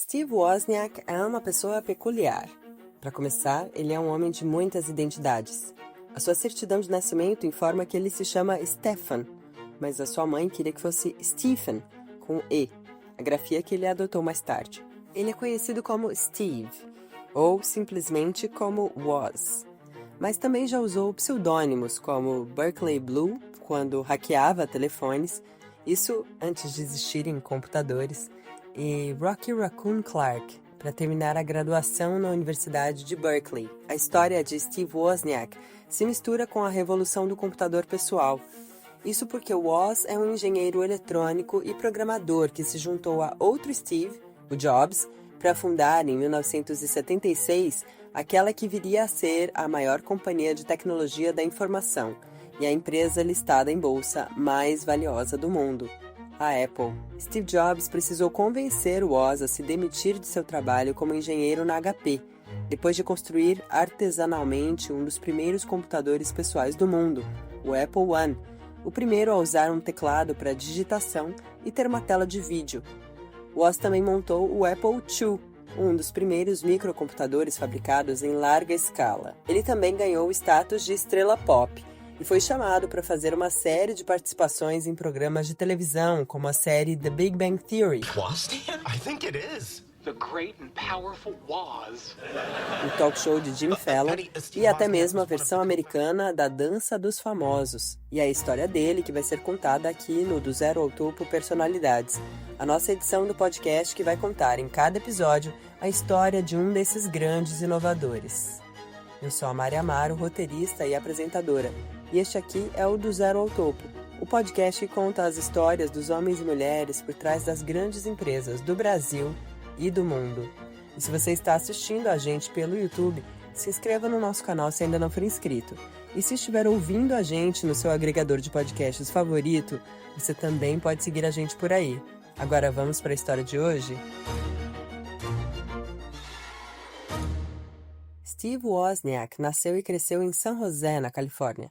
Steve Wozniak é uma pessoa peculiar. Para começar, ele é um homem de muitas identidades. A sua certidão de nascimento informa que ele se chama Stefan, mas a sua mãe queria que fosse Stephen, com E, a grafia que ele adotou mais tarde. Ele é conhecido como Steve, ou simplesmente como Woz, mas também já usou pseudônimos como Berkeley Blue, quando hackeava telefones, isso antes de existirem computadores, e Rocky Raccoon Clark, para terminar a graduação na Universidade de Berkeley. A história de Steve Wozniak se mistura com a revolução do computador pessoal. Isso porque Woz é um engenheiro eletrônico e programador que se juntou a outro Steve, o Jobs, para fundar em 1976 aquela que viria a ser a maior companhia de tecnologia da informação e a empresa listada em bolsa mais valiosa do mundo, a Apple. Steve Jobs precisou convencer Woz a se demitir de seu trabalho como engenheiro na HP, depois de construir artesanalmente um dos primeiros computadores pessoais do mundo, o Apple I, o primeiro a usar um teclado para digitação e ter uma tela de vídeo. Woz também montou o Apple II, um dos primeiros microcomputadores fabricados em larga escala. Ele também ganhou o status de estrela pop e foi chamado para fazer uma série de participações em programas de televisão, como a série The Big Bang Theory. Wozniak? I think it is. The great and powerful Woz. O talk show de Jimmy Fallon e até mesmo a versão americana da Dança dos Famosos. E a história dele que vai ser contada aqui no Do Zero ao Topo Personalidades, a nossa edição do podcast que vai contar em cada episódio a história de um desses grandes inovadores. Eu sou a Mari Amaro, roteirista e apresentadora, e este aqui é o Do Zero ao Topo, o podcast que conta as histórias dos homens e mulheres por trás das grandes empresas do Brasil e do mundo. E se você está assistindo a gente pelo YouTube, se inscreva no nosso canal se ainda não for inscrito. E se estiver ouvindo a gente no seu agregador de podcasts favorito, você também pode seguir a gente por aí. Agora vamos para a história de hoje? Steve Wozniak nasceu e cresceu em San José, na Califórnia.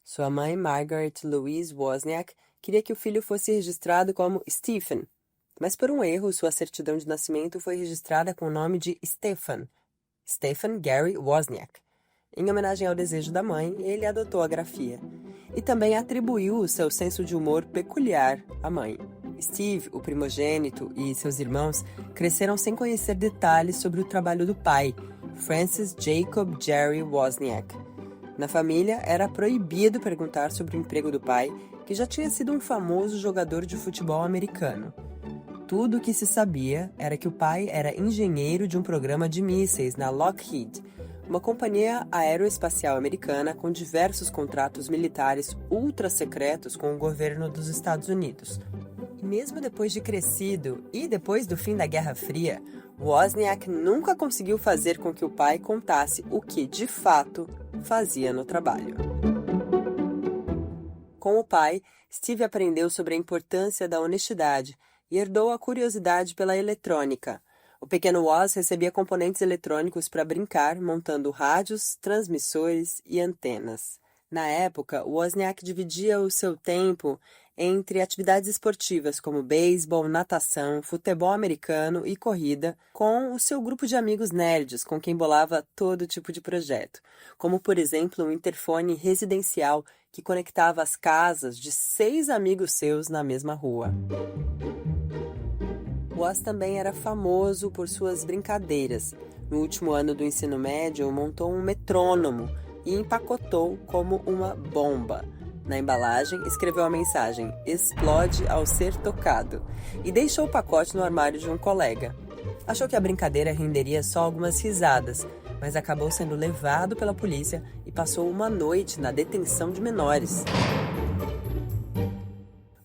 Sua mãe, Margaret Louise Wozniak, queria que o filho fosse registrado como Stephen, mas por um erro, sua certidão de nascimento foi registrada com o nome de Stefan Gary Wozniak. Em homenagem ao desejo da mãe, ele adotou a grafia e também atribuiu o seu senso de humor peculiar à mãe. Steve, o primogênito, e seus irmãos cresceram sem conhecer detalhes sobre o trabalho do pai, Francis Jacob Jerry Wozniak. Na família, era proibido perguntar sobre o emprego do pai, que já tinha sido um famoso jogador de futebol americano. Tudo o que se sabia era que o pai era engenheiro de um programa de mísseis na Lockheed, uma companhia aeroespacial americana com diversos contratos militares ultra secretos com o governo dos Estados Unidos. E mesmo depois de crescido e depois do fim da Guerra Fria, Wozniak nunca conseguiu fazer com que o pai contasse o que, de fato, fazia no trabalho. Com o pai, Steve aprendeu sobre a importância da honestidade e herdou a curiosidade pela eletrônica. O pequeno Woz recebia componentes eletrônicos para brincar, montando rádios, transmissores e antenas. Na época, Wozniak dividia o seu tempo entre atividades esportivas como beisebol, natação, futebol americano e corrida, com o seu grupo de amigos nerds, com quem bolava todo tipo de projeto, como, por exemplo, um interfone residencial que conectava as casas de 6 amigos seus na mesma rua. Woz também era famoso por suas brincadeiras. No último ano do ensino médio, montou um metrônomo e empacotou como uma bomba. Na embalagem, escreveu a mensagem "Explode ao ser tocado" e deixou o pacote no armário de um colega. Achou que a brincadeira renderia só algumas risadas, mas acabou sendo levado pela polícia e passou uma noite na detenção de menores.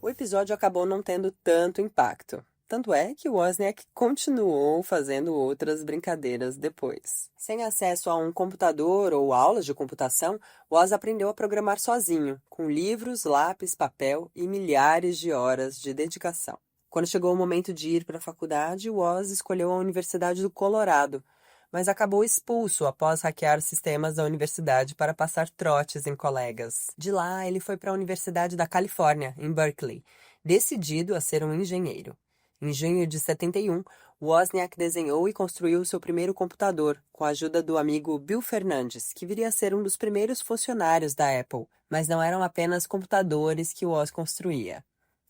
O episódio acabou não tendo tanto impacto. Tanto é que Wozniak continuou fazendo outras brincadeiras depois. Sem acesso a um computador ou aulas de computação, Woz aprendeu a programar sozinho, com livros, lápis, papel e milhares de horas de dedicação. Quando chegou o momento de ir para a faculdade, Woz escolheu a Universidade do Colorado, mas acabou expulso após hackear os sistemas da universidade para passar trotes em colegas. De lá, ele foi para a Universidade da Califórnia, em Berkeley, decidido a ser um engenheiro. Em junho de 71, Wozniak desenhou e construiu seu primeiro computador, com a ajuda do amigo Bill Fernandes, que viria a ser um dos primeiros funcionários da Apple, mas não eram apenas computadores que Woz construía.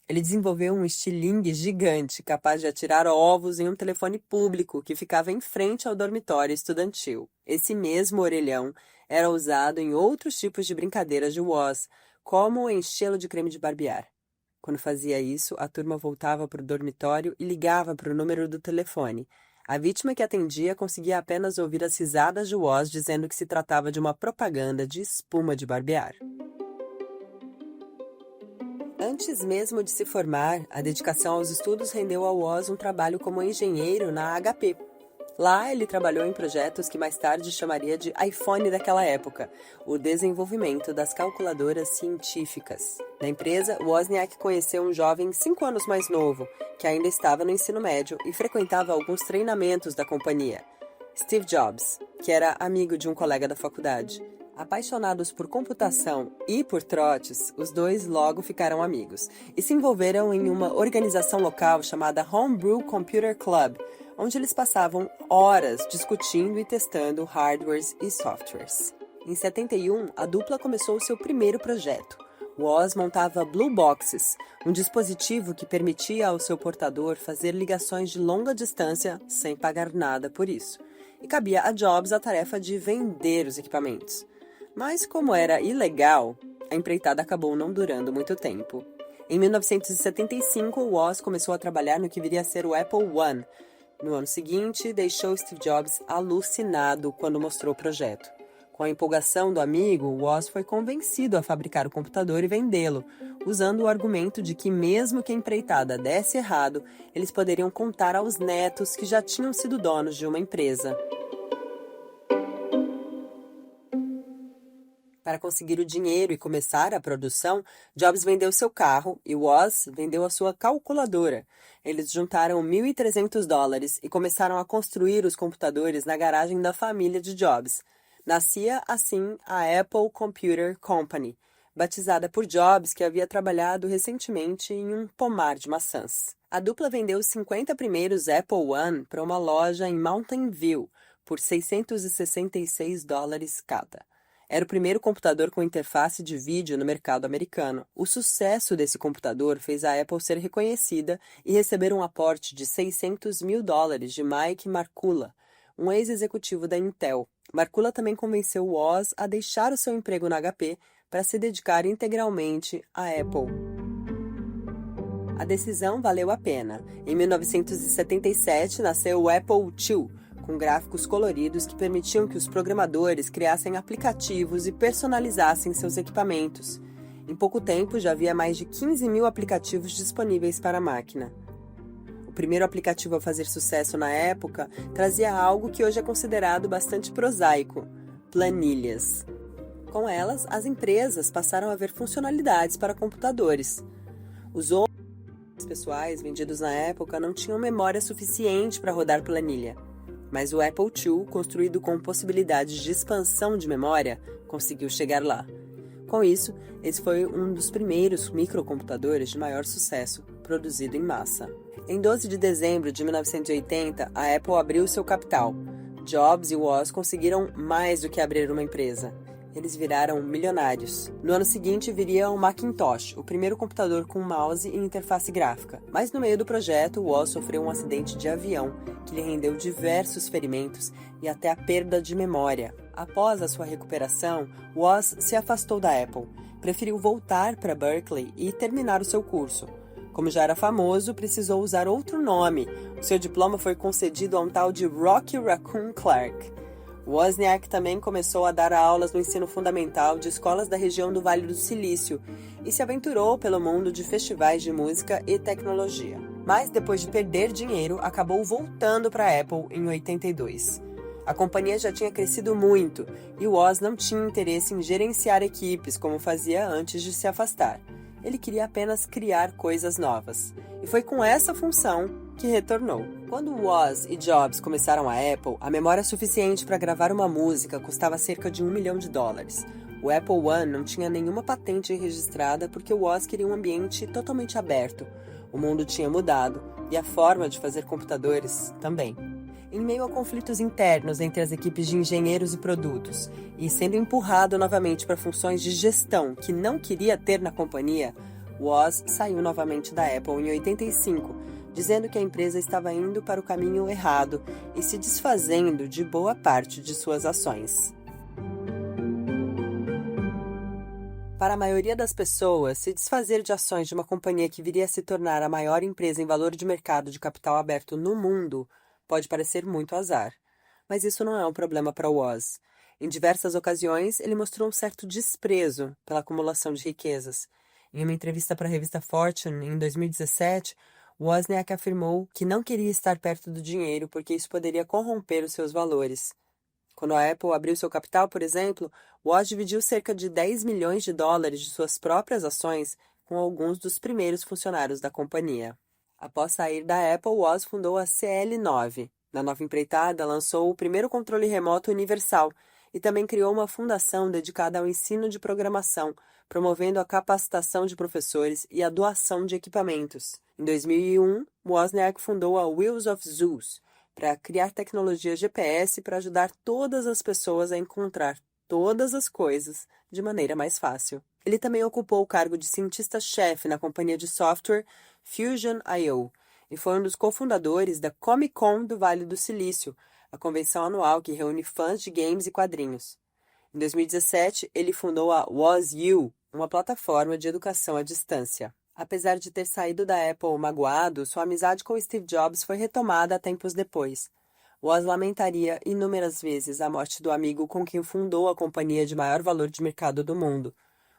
Ele desenvolveu um estilingue gigante, capaz de atirar ovos em um telefone público que ficava em frente ao dormitório estudantil. Esse mesmo orelhão era usado em outros tipos de brincadeiras de Woz, como o enchê-lo de creme de barbear. Quando fazia isso, a turma voltava para o dormitório e ligava para o número do telefone. A vítima que atendia conseguia apenas ouvir as risadas de Woz dizendo que se tratava de uma propaganda de espuma de barbear. Antes mesmo de se formar, a dedicação aos estudos rendeu a Woz um trabalho como engenheiro na HP. Lá, ele trabalhou em projetos que mais tarde chamaria de iPhone daquela época, o desenvolvimento das calculadoras científicas. Na empresa, Wozniak conheceu um jovem 5 anos mais novo, que ainda estava no ensino médio e frequentava alguns treinamentos da companhia, Steve Jobs, que era amigo de um colega da faculdade. Apaixonados por computação e por trotes, os dois logo ficaram amigos e se envolveram em uma organização local chamada Homebrew Computer Club, onde eles passavam horas discutindo e testando hardwares e softwares. Em 71, a dupla começou seu primeiro projeto. Woz montava Blue Boxes, um dispositivo que permitia ao seu portador fazer ligações de longa distância sem pagar nada por isso. E cabia a Jobs a tarefa de vender os equipamentos. Mas como era ilegal, a empreitada acabou não durando muito tempo. Em 1975, Woz começou a trabalhar no que viria a ser o Apple I. No ano seguinte, deixou Steve Jobs alucinado quando mostrou o projeto. Com a empolgação do amigo, Woz foi convencido a fabricar o computador e vendê-lo, usando o argumento de que mesmo que a empreitada desse errado, eles poderiam contar aos netos que já tinham sido donos de uma empresa. Para conseguir o dinheiro e começar a produção, Jobs vendeu seu carro e Woz vendeu a sua calculadora. Eles juntaram $1.300 e começaram a construir os computadores na garagem da família de Jobs. Nascia, assim, a Apple Computer Company, batizada por Jobs, que havia trabalhado recentemente em um pomar de maçãs. A dupla vendeu os 50 primeiros Apple I para uma loja em Mountain View por $666 cada. Era o primeiro computador com interface de vídeo no mercado americano. O sucesso desse computador fez a Apple ser reconhecida e receber um aporte de $600 mil de Mike Markkula, um ex-executivo da Intel. Markkula também convenceu Woz a deixar o seu emprego na HP para se dedicar integralmente à Apple. A decisão valeu a pena. Em 1977 nasceu o Apple II, com gráficos coloridos que permitiam que os programadores criassem aplicativos e personalizassem seus equipamentos. Em pouco tempo, já havia mais de 15 mil aplicativos disponíveis para a máquina. O primeiro aplicativo a fazer sucesso na época trazia algo que hoje é considerado bastante prosaico: planilhas. Com elas, as empresas passaram a ver funcionalidades para computadores. Os outros pessoais vendidos na época não tinham memória suficiente para rodar planilha. Mas o Apple II, construído com possibilidades de expansão de memória, conseguiu chegar lá. Com isso, esse foi um dos primeiros microcomputadores de maior sucesso, produzido em massa. Em 12 de dezembro de 1980, a Apple abriu seu capital. Jobs e Woz conseguiram mais do que abrir uma empresa. Eles viraram milionários. No ano seguinte viria o Macintosh, o primeiro computador com mouse e interface gráfica. Mas no meio do projeto, Woz sofreu um acidente de avião, que lhe rendeu diversos ferimentos e até a perda de memória. Após a sua recuperação, Woz se afastou da Apple. Preferiu voltar para Berkeley e terminar o seu curso. Como já era famoso, precisou usar outro nome. O seu diploma foi concedido a um tal de Rocky Raccoon Clark. Wozniak também começou a dar aulas no ensino fundamental de escolas da região do Vale do Silício e se aventurou pelo mundo de festivais de música e tecnologia. Mas depois de perder dinheiro, acabou voltando para a Apple em 82. A companhia já tinha crescido muito e Woz não tinha interesse em gerenciar equipes como fazia antes de se afastar. Ele queria apenas criar coisas novas. E foi com essa função que retornou. Quando Woz e Jobs começaram a Apple, a memória suficiente para gravar uma música custava cerca de $1 milhão. O Apple I não tinha nenhuma patente registrada porque o Woz queria um ambiente totalmente aberto. O mundo tinha mudado e a forma de fazer computadores também. Em meio a conflitos internos entre as equipes de engenheiros e produtos, e sendo empurrado novamente para funções de gestão que não queria ter na companhia, Woz saiu novamente da Apple em 85, dizendo que a empresa estava indo para o caminho errado e se desfazendo de boa parte de suas ações. Para a maioria das pessoas, se desfazer de ações de uma companhia que viria a se tornar a maior empresa em valor de mercado de capital aberto no mundo pode parecer muito azar. Mas isso não é um problema para Woz. Em diversas ocasiões, ele mostrou um certo desprezo pela acumulação de riquezas. Em uma entrevista para a revista Fortune, em 2017, Wozniak afirmou que não queria estar perto do dinheiro porque isso poderia corromper os seus valores. Quando a Apple abriu seu capital, por exemplo, Woz dividiu cerca de 10 milhões de dólares de suas próprias ações com alguns dos primeiros funcionários da companhia. Após sair da Apple, Woz fundou a CL9. Na nova empreitada, lançou o primeiro controle remoto universal e também criou uma fundação dedicada ao ensino de programação, promovendo a capacitação de professores e a doação de equipamentos. Em 2001, Wozniak fundou a Wheels of Zeus, para criar tecnologia GPS para ajudar todas as pessoas a encontrar todas as coisas de maneira mais fácil. Ele também ocupou o cargo de cientista-chefe na companhia de software Fusion.io e foi um dos cofundadores da Comic Con do Vale do Silício, a convenção anual que reúne fãs de games e quadrinhos. Em 2017, ele fundou a WozU, uma plataforma de educação à distância. Apesar de ter saído da Apple magoado, sua amizade com Steve Jobs foi retomada tempos depois. Woz lamentaria inúmeras vezes a morte do amigo com quem fundou a companhia de maior valor de mercado do mundo.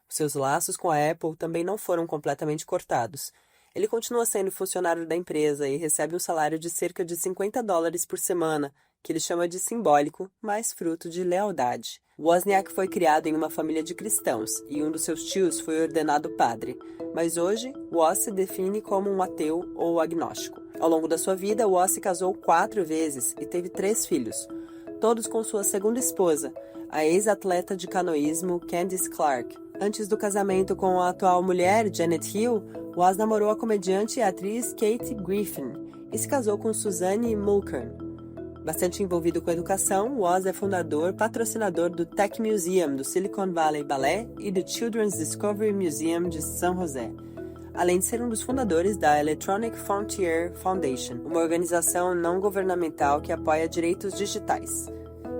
Os seus laços com a Apple também não foram completamente cortados. Ele continua sendo funcionário da empresa e recebe um salário de cerca de $50 por semana, que ele chama de simbólico, mas fruto de lealdade. Wozniak foi criado em uma família de cristãos e um dos seus tios foi ordenado padre, mas hoje Woz se define como um ateu ou agnóstico. Ao longo da sua vida, Woz se casou 4 vezes e teve 3 filhos, todos com sua segunda esposa, a ex-atleta de canoísmo Candice Clark. Antes do casamento com a atual mulher, Janet Hill, Woz namorou a comediante e atriz Kathy Griffin e se casou com Suzanne Mulkern. Bastante envolvido com a educação, Woz é fundador, patrocinador do Tech Museum do Silicon Valley Ballet e do Children's Discovery Museum de San José, além de ser um dos fundadores da Electronic Frontier Foundation, uma organização não governamental que apoia direitos digitais.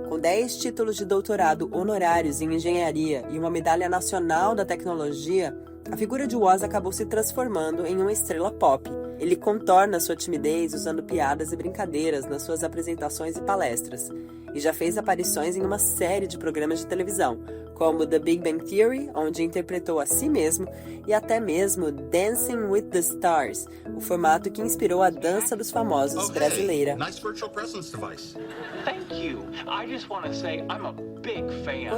Com 10 títulos de doutorado honorários em engenharia e uma medalha nacional da tecnologia, a figura de Woz acabou se transformando em uma estrela pop. Ele contorna sua timidez usando piadas e brincadeiras nas suas apresentações e palestras, e já fez aparições em uma série de programas de televisão, como The Big Bang Theory, onde interpretou a si mesmo, e até mesmo Dancing with the Stars, o formato que inspirou a dança dos famosos brasileira.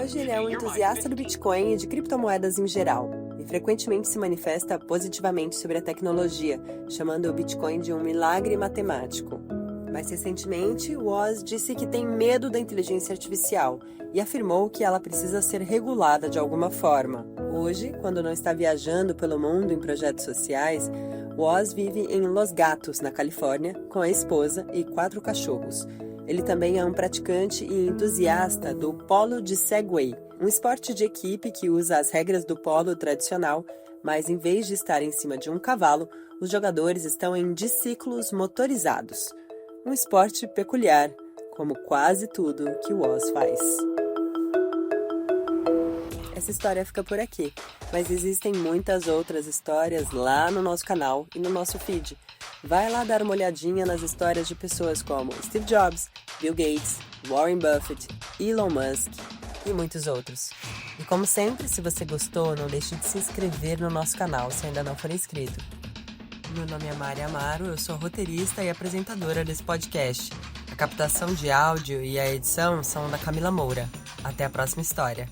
Hoje ele é um entusiasta do Bitcoin e de criptomoedas em geral, e frequentemente se manifesta positivamente sobre a tecnologia, chamando o Bitcoin de um milagre matemático. Mais recentemente, Woz disse que tem medo da inteligência artificial e afirmou que ela precisa ser regulada de alguma forma. Hoje, quando não está viajando pelo mundo em projetos sociais, Woz vive em Los Gatos, na Califórnia, com a esposa e 4 cachorros. Ele também é um praticante e entusiasta do polo de Segway, um esporte de equipe que usa as regras do polo tradicional, mas em vez de estar em cima de um cavalo, os jogadores estão em diciclos motorizados. Um esporte peculiar, como quase tudo que Woz faz. Essa história fica por aqui, mas existem muitas outras histórias lá no nosso canal e no nosso feed. Vai lá dar uma olhadinha nas histórias de pessoas como Steve Jobs, Bill Gates, Warren Buffett, Elon Musk e muitos outros. E como sempre, se você gostou, não deixe de se inscrever no nosso canal se ainda não for inscrito. Meu nome é Mari Amaro, eu sou roteirista e apresentadora desse podcast. A captação de áudio e a edição são da Camila Moura. Até a próxima história.